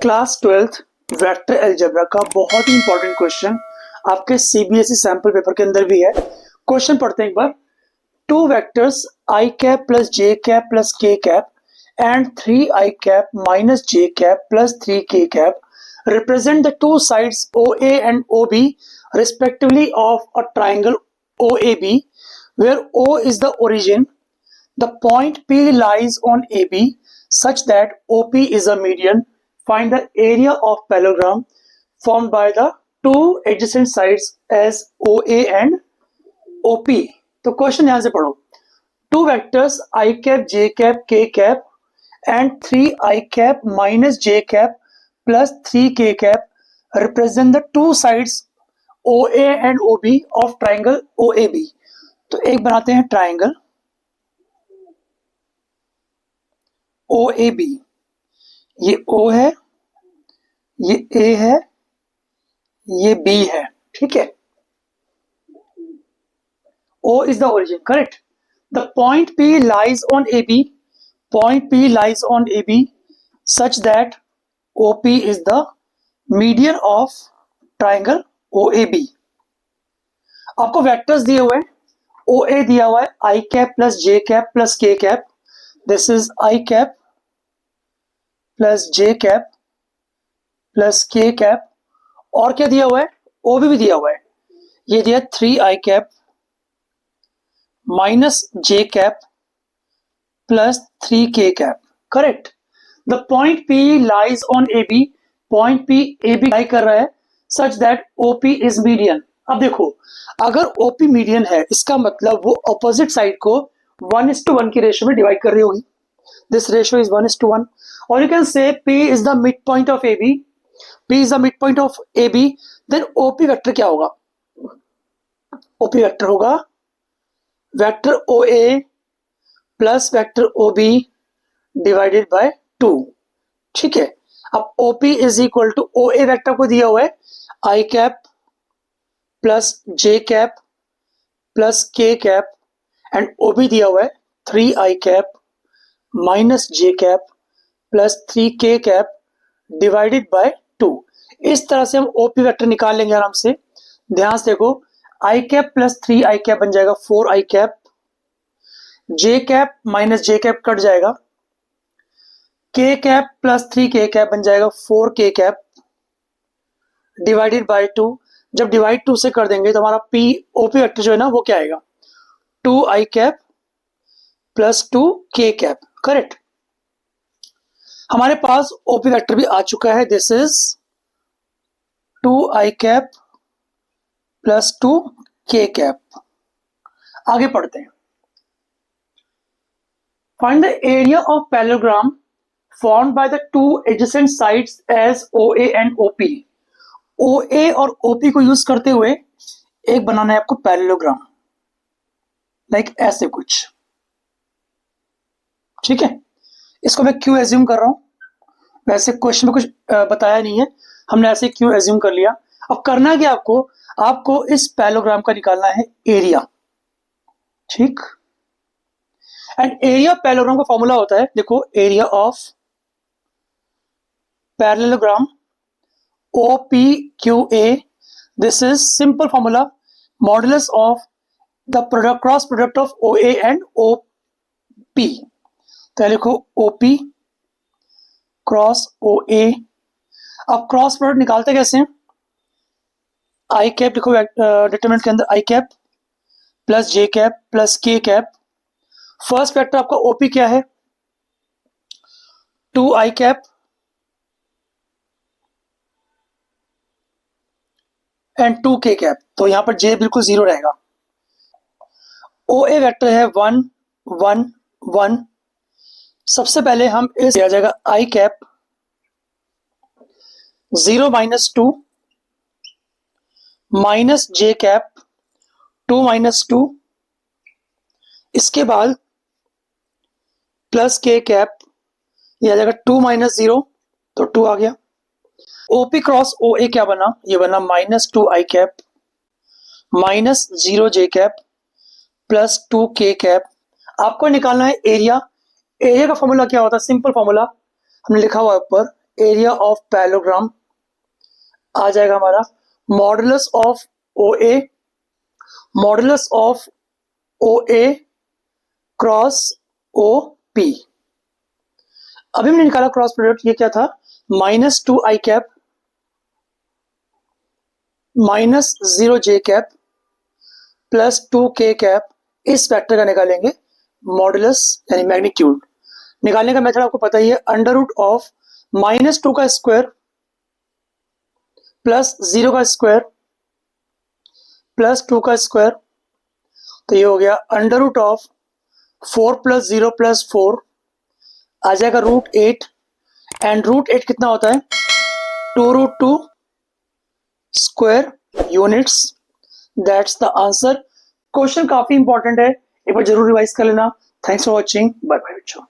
Class 12th vector algebra का बहुत ही important question आपके सीबीएसई सैंपल पेपर के अंदर भी है। क्वेश्चन पढ़ते हैं एक बार। टू वेक्टर्स आई कैप प्लस जे कैप प्लस के cap and 3 I cap minus J cap plus 3 के cap represent the two sides OA and OB respectively of a triangle OAB where O is the origin. The point P lies on AB such that OP is a median. Find the area of parallelogram formed by the two adjacent sides as OA and OP. तो question यहां से पढ़ो। Two vectors आई cap जे cap के cap and 3 I cap minus J cap plus 3 के cap represent the two sides OA and OB of triangle OAB। तो एक बनाते हैं ट्राइंगल OAB। ये O है, ये A है, ये B है, ठीक है। O is the origin, correct. The point P lies on AB. Point P lies on AB such that OP is the median of triangle OAB. आपको वेक्टर्स दिए हुए हैं। OA दिया हुआ है I cap plus J cap plus K cap. This is I cap plus J cap plus K cap. और क्या दिया हुआ है? OB भी दिया हुआ है। ये दिया 3 I cap minus J cap plus 3 K cap, correct. The point P lies on AB। Point P AB लाई कर रहा है such that OP is median. अब देखो, अगर OP मीडियन है इसका मतलब वो ऑपोजिट साइड को 1:1 की रेशियो में डिवाइड कर रही होगी। This ratio is 1:1। और you can say P is the mid point of AB। P is the mid point of AB। Then OP vector क्या होगा? OP वेक्टर होगा vector OA plus vector OB divided by 2, ठीक है। अब OP is equal to OA vector को दिया हुआ है I cap plus J cap plus K cap and OB दिया हुआ है 3 I cap minus J cap plus 3 K cap divided by 2। इस तरह से हम OP वेक्टर निकाल लेंगे आराम से। ध्यान से देखो, I cap plus 3 I cap बन जाएगा 4 I cap. J cap minus J cap cut जाएगा। K cap plus 3 K cap बन जाएगा 4 K कैप डिवाइडेड बाय 2। जब डिवाइड 2 से कर देंगे तो हमारा OP वेक्टर जो है ना वो क्या आएगा? 2 I cap plus 2 K cap, correct. हमारे पास OP वेक्टर भी आ चुका है। This is 2 I cap plus 2 K cap. आगे पढ़ते हैं। Find the area of parallelogram formed by the two adjacent sides as OA and OP. OA और OP को use करते हुए एक बनाना है आपको पैरेललोग्राम, लाइक ऐसे कुछ, ठीक है। इसको मैं क्यों एज्यूम कर रहा हूं? वैसे क्वेश्चन में कुछ बताया नहीं है, हमने ऐसे क्यों एज्यूम कर लिया। अब करना क्या आपको इस पैरेललोग्राम का निकालना है एरिया, ठीक। एंड एरिया पैरेललोग्राम का फॉर्मूला होता है, देखो, area of parallelogram OPQA। This is simple formula, modulus of the product cross product of OA and OP। तो लिखो OP क्रॉस OA। अब क्रॉस प्रोडक्ट निकालते कैसे हैं? I कैप लिखो डिटरमिनेंट के अंदर I cap plus J cap plus K cap. First vector आपका OP क्या है? 2 I cap and 2 K cap. तो यहां पर J बिल्कुल 0 रहेगा। OA वेक्टर है 1 1 1। सबसे पहले हम इस दिया जाएगा I cap 0 minus 2 minus J cap 2 minus 2। इसके बाद प्लस K कैप, ये आ जाएगा 2 माइनस 0, तो 2 आ गया। OP क्रॉस OA क्या बना? ये बना minus 2 I cap minus 0 J cap plus 2 K cap. आपको निकालना है एरिया। एरिया का फॉर्मूला क्या होता है? सिंपल फॉर्मूला हमने लिखा हुआ है ऊपर, एरिया ऑफ पैरेललोग्राम आ जाएगा हमारा modulus of O A, modulus of O A cross O P. अभी हमने निकाला क्रॉस प्रोडक्ट, ये क्या था, -2i cap -0j cap +2k cap. इस फैक्टर का निकालेंगे मॉडुलस यानी मैग्नीट्यूड। निकालने का मेथड आपको पता ही है, अंडर रूट ऑफ -2 का स्क्वायर +0 का स्क्वायर +2 का स्क्वायर, तो ये हो गया अंडर रूट ऑफ 4 + 0 + 4 आ जाएगा √8। एंड √8 कितना होता है, 2√2 square units. That's the answer. Question काफी इंपॉर्टेंट है, एक बार जरूर रिवाइज कर लेना। Thanks for watching, bye bye बच्चों।